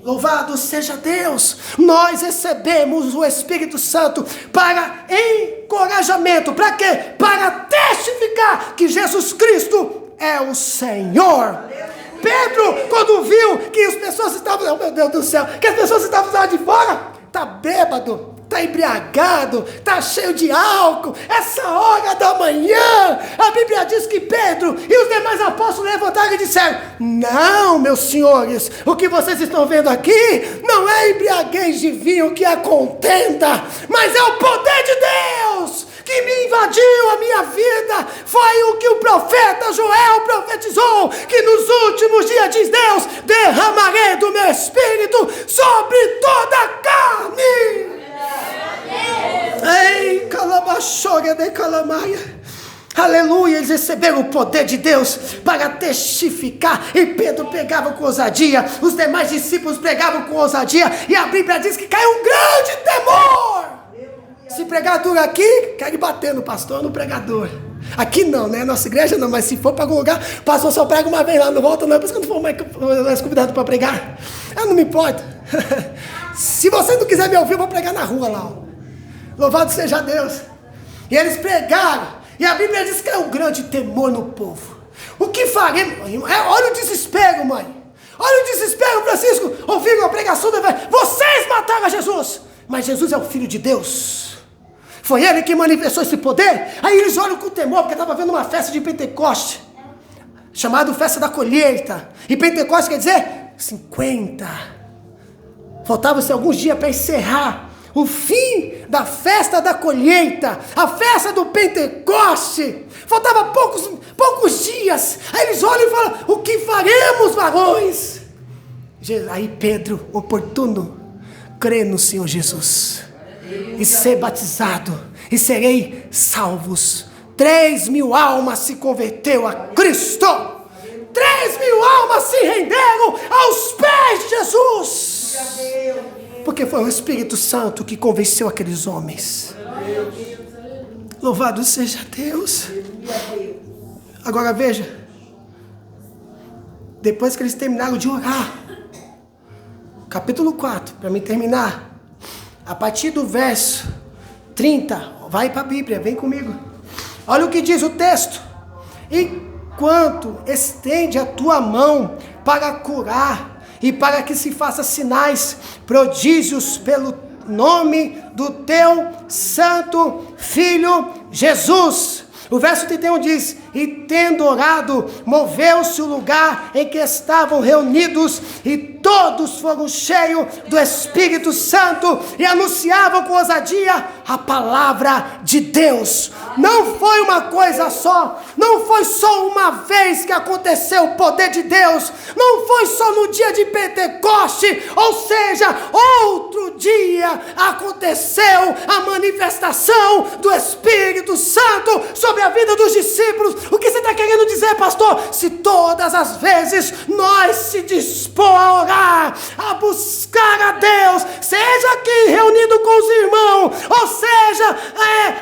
Louvado seja Deus. Nós recebemos o Espírito Santo para encorajamento. Para quê? Para testificar que Jesus Cristo é o Senhor. Pedro, quando viu que as pessoas estavam, oh meu Deus do céu, que as pessoas estavam lá de fora, tá bêbado, tá embriagado, tá cheio de álcool, essa hora da manhã, a Bíblia diz que Pedro e os demais apóstolos levantaram e disseram: não, meus senhores, o que vocês estão vendo aqui não é embriaguez de vinho que é contenda, mas é o poder de Deus que me invadiu a minha vida. Foi o que o profeta Joel profetizou, que nos últimos dias diz Deus: derramarei do meu espírito sobre toda a carne. Ei, calabachora de calamaia. Aleluia, eles receberam o poder de Deus para testificar. E Pedro pregava com ousadia, os demais discípulos pregavam com ousadia, e a Bíblia diz que caiu um grande temor. Se pregar duro aqui, quer bater no pastor, no pregador. Aqui não, né? Nossa igreja não, mas se for para algum lugar, o pastor só prega uma vez lá, não volta não. Por isso que eu não for mais convidado para pregar. Eu não me importo. Se você não quiser me ouvir, eu vou pregar na rua lá. Ó. Louvado seja Deus. E eles pregaram, e a Bíblia diz que é um grande temor no povo. O que faremos? Olha o desespero, mãe. Olha o desespero, Francisco. Ouviram a pregação da velha. Vocês mataram a Jesus, mas Jesus é o Filho de Deus. Foi ele que manifestou esse poder. Aí eles olham com temor, porque estava vendo uma festa de Pentecoste, chamada Festa da Colheita. E Pentecoste quer dizer 50. Faltavam-se alguns dias para encerrar o fim da festa da colheita, a festa do Pentecoste. Faltava poucos dias. Aí eles olham e falam: o que faremos, varões? Aí Pedro, oportuno, crê no Senhor Jesus e ser batizado, e serei salvos. 3.000 almas se converteu a Cristo. 3.000 almas se renderam aos pés de Jesus, porque foi o Espírito Santo que convenceu aqueles homens. Louvado seja Deus. Agora veja, depois que eles terminaram de orar, capítulo 4, para mim terminar, a partir do verso 30, vai para a Bíblia, vem comigo. Olha o que diz o texto: enquanto estende a tua mão para curar, e para que se faça sinais, prodígios pelo nome do teu santo Filho Jesus. O verso 31 diz: e tendo orado, moveu-se o lugar em que estavam reunidos, e todos foram cheios do Espírito Santo, e anunciavam com ousadia a palavra de Deus. Não foi uma coisa só, não foi só uma vez que aconteceu o poder de Deus, não foi só no dia de Pentecoste, ou seja, outro dia aconteceu a manifestação do Espírito Santo sobre a vida dos discípulos. O que você está querendo dizer, pastor? Se todas as vezes nós se dispor a orar, a buscar a Deus, seja aqui reunido com os irmãos, ou seja,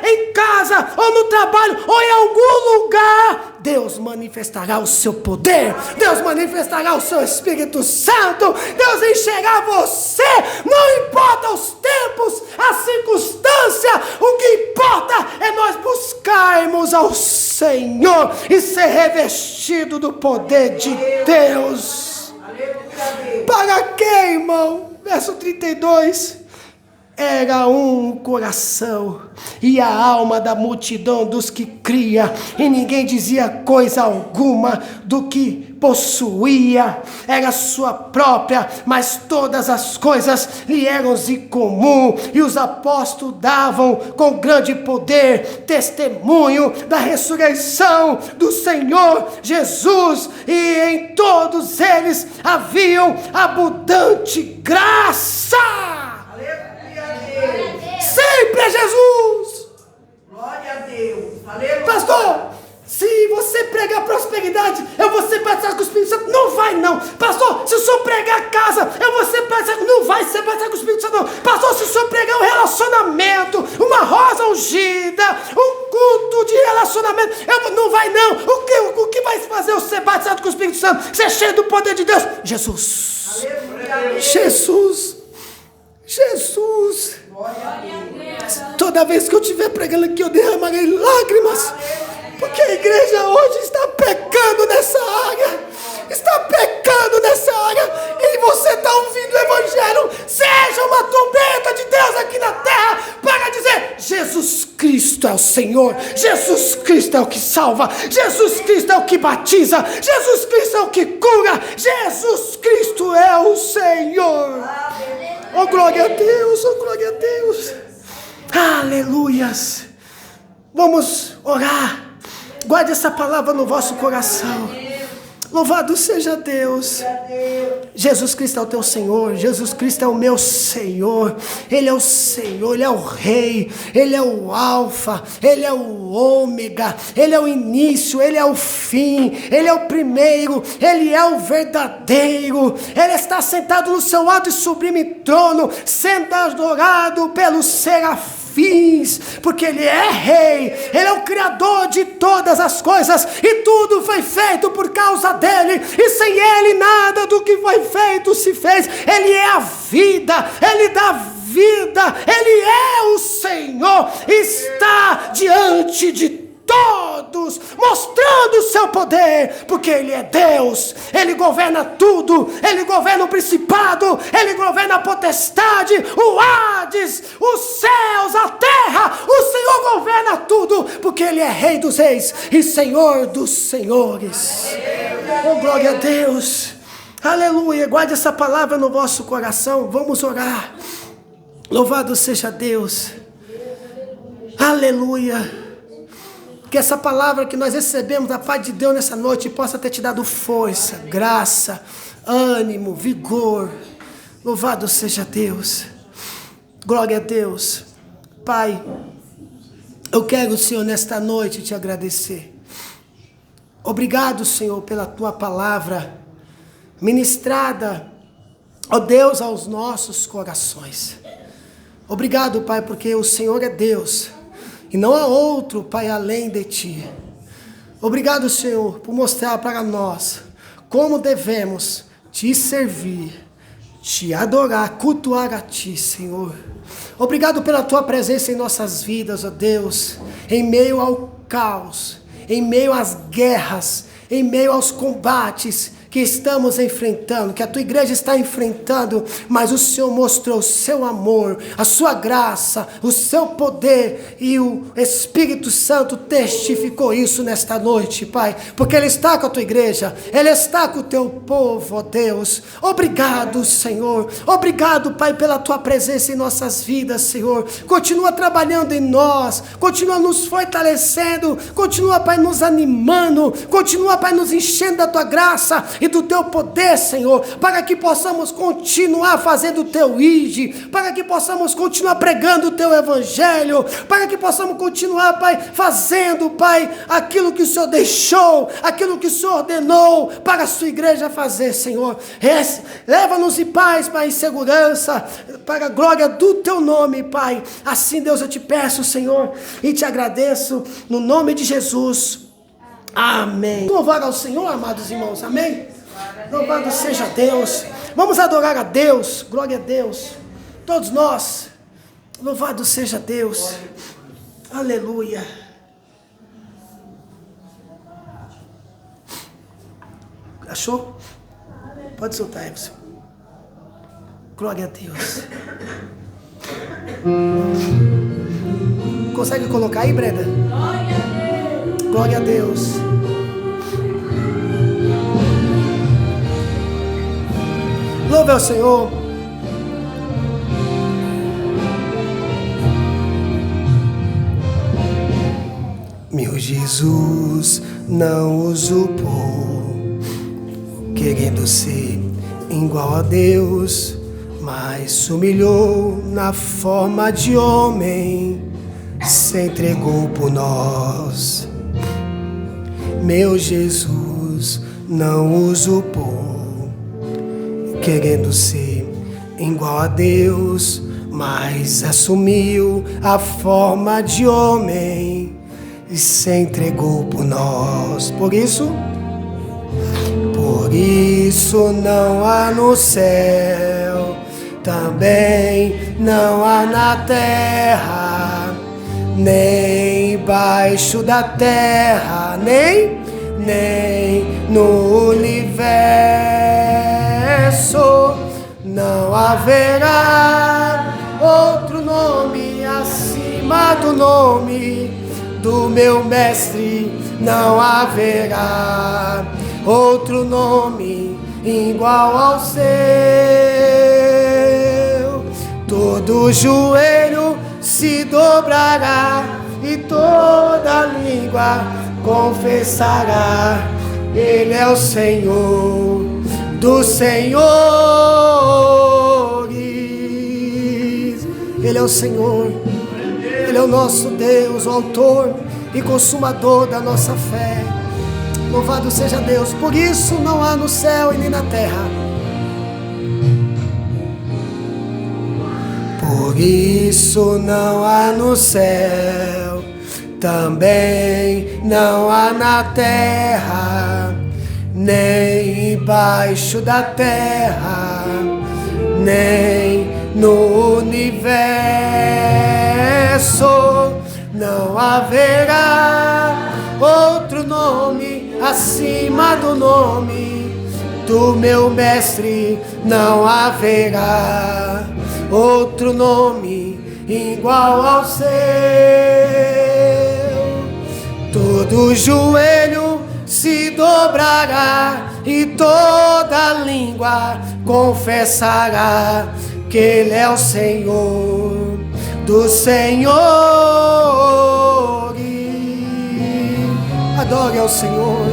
em casa, ou no trabalho, ou em algum lugar, Deus manifestará o seu poder, Deus manifestará o seu Espírito Santo, Deus encherá você. Não importa os tempos, a circunstância, o que importa é nós buscarmos ao Senhor e ser revestido do poder de Deus. Para quê, irmão? Verso 32. Era um coração e a alma da multidão dos que cria, e ninguém dizia coisa alguma do que possuía era sua própria, mas todas as coisas lhe eram em comum. E os apóstolos davam com grande poder testemunho da ressurreição do Senhor Jesus, e em todos eles haviam abundante graça. Sempre é Jesus. Glória a Deus. Aleluia. Pastor, se você pregar prosperidade, eu vou ser batizado com o Espírito Santo. Não vai não. Pastor, se o senhor pregar casa, eu vou ser batizado. Não vai ser batizado com o Espírito Santo não. Pastor, se o senhor pregar um relacionamento, uma rosa ungida, um culto de relacionamento, não vai não. O que vai fazer eu ser batizado com o Espírito Santo? Ser cheio do poder de Deus? Jesus. Aleluia. Jesus. Jesus. Toda vez que eu estiver pregando aqui, eu derramarei lágrimas, porque a igreja hoje está pecando nessa área, está pecando nessa nessa hora e você está ouvindo o Evangelho, seja uma trombeta de Deus aqui na terra para dizer: Jesus Cristo é o Senhor, Jesus Cristo é o que salva, Jesus Cristo é o que batiza, Jesus Cristo é o que cura, Jesus Cristo é o Senhor. Oh, glória a Deus, oh, glória a Deus. Aleluias. Vamos orar. Guarde essa palavra no vosso coração. Louvado seja Deus. Jesus Cristo é o teu Senhor, Jesus Cristo é o meu Senhor. Ele é o Senhor, Ele é o Rei, Ele é o Alfa, Ele é o Ômega, Ele é o início, Ele é o fim, Ele é o primeiro, Ele é o verdadeiro. Ele está sentado no seu alto e sublime trono, sendo adorado pelos serafins, porque Ele é Rei, Ele é o Criador de todas as coisas, e tudo foi feito por causa dEle, e sem Ele nada do que foi feito se fez. Ele é a vida, Ele dá vida, Ele é o Senhor, está diante de todos, mostrando o seu poder, porque Ele é Deus, Ele governa tudo, Ele governa o principado, Ele governa a potestade, o Hades, os céus, a terra. O Senhor governa tudo, porque Ele é Rei dos reis e Senhor dos senhores. Oh, glória a Deus, aleluia. Guarde essa palavra no vosso coração. Vamos orar. Louvado seja Deus, aleluia. Que essa palavra que nós recebemos da parte de Deus nessa noite possa ter te dado força, graça, ânimo, vigor. Louvado seja Deus. Glória a Deus. Pai, eu quero, Senhor, nesta noite te agradecer. Obrigado, Senhor, pela tua palavra ministrada, ó Deus, aos nossos corações. Obrigado, Pai, porque o Senhor é Deus e não há outro, Pai, além de Ti. Obrigado, Senhor, por mostrar para nós como devemos Te servir, Te adorar, cultuar a Ti, Senhor. Obrigado pela Tua presença em nossas vidas, ó Deus, em meio ao caos, em meio às guerras, em meio aos combates que estamos enfrentando, que a tua igreja está enfrentando, mas o Senhor mostrou o seu amor, a sua graça, o seu poder, e o Espírito Santo testificou isso nesta noite, Pai, porque Ele está com a tua igreja, Ele está com o teu povo, ó Deus. Obrigado, Senhor, obrigado, Pai, pela tua presença em nossas vidas, Senhor. Continua trabalhando em nós, continua nos fortalecendo, continua, Pai, nos animando, continua, Pai, nos enchendo da tua graça e do teu poder, Senhor, para que possamos continuar fazendo o teu ID, para que possamos continuar pregando o teu evangelho, para que possamos continuar, Pai, fazendo, Pai, aquilo que o Senhor deixou, aquilo que o Senhor ordenou para a sua igreja fazer, Senhor. Leva-nos em paz, Pai, em segurança, para a glória do teu nome, Pai. Assim, Deus, eu te peço, Senhor, e te agradeço, no nome de Jesus. Amém. Louvar ao Senhor, amados irmãos, amém? Louvado seja Deus. Vamos adorar a Deus, glória a Deus. Todos nós, louvado seja Deus. Aleluia. Achou? Pode soltar, Emerson. Glória a Deus. Consegue colocar aí, Brenda? Glória a Deus. Louve ao Senhor. Meu Jesus não usurpou, querendo ser igual a Deus, mas se humilhou na forma de homem, se entregou por nós. Meu Jesus não usurpou, querendo ser igual a Deus, mas assumiu a forma de homem e se entregou por nós. Por isso não há no céu, também não há na terra, nem embaixo da terra, nem no universo, não haverá outro nome acima do nome do meu mestre, não haverá outro nome igual ao seu. Todo joelho se dobrará e toda língua confessará: Ele é o Senhor dos senhores. Ele é o Senhor, Ele é o nosso Deus, o autor e consumador da nossa fé. Louvado seja Deus. Por isso não há no céu e nem na terra. Por isso não há no céu, também não há na terra, nem embaixo da terra, nem no universo. Não haverá outro nome acima do nome do meu mestre, não haverá outro nome igual ao seu. Todo joelho se dobrará e toda língua confessará que Ele é o Senhor dos senhores. Adore ao Senhor,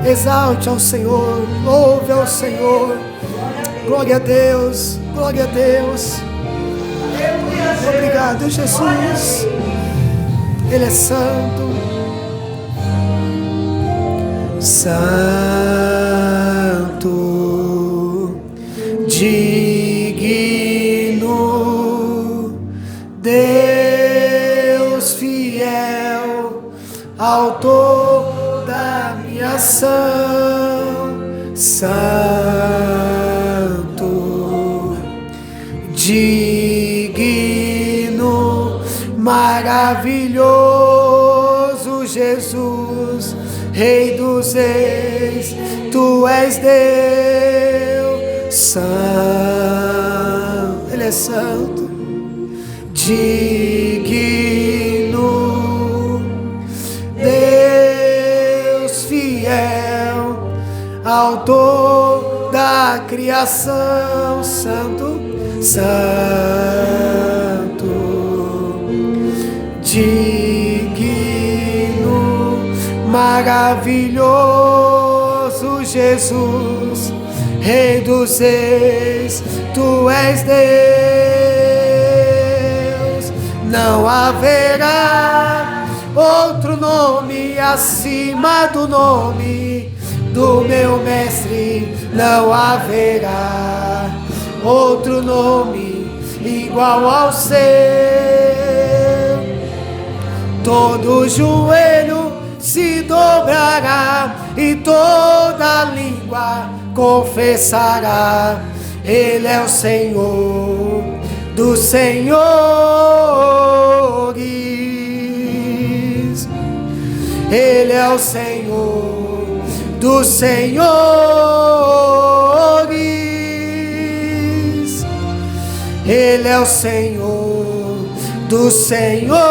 exalte ao Senhor, louve ao Senhor. Glória a Deus, glória a Deus. Obrigado, Jesus. Ele é santo, santo, digno, Deus fiel, autor da minha ação, santo, digno, maravilhoso Jesus, Rei dos reis, Tu és Deus, santo, Ele é santo, digno, Deus fiel, autor da criação, santo, santo, digno, maravilhoso Jesus, Rei dos reis, Tu és Deus. Não haverá outro nome acima do nome do meu mestre, não haverá outro nome igual ao seu. Todo joelho se dobrará e toda língua confessará: Ele é o Senhor dos senhores. Ele é o Senhor dos senhores. Ele é o Senhor dos senhores.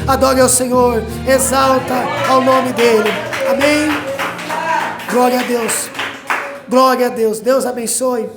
Adore ao Senhor, exalta ao nome dEle. Amém? Glória a Deus. Glória a Deus. Deus abençoe.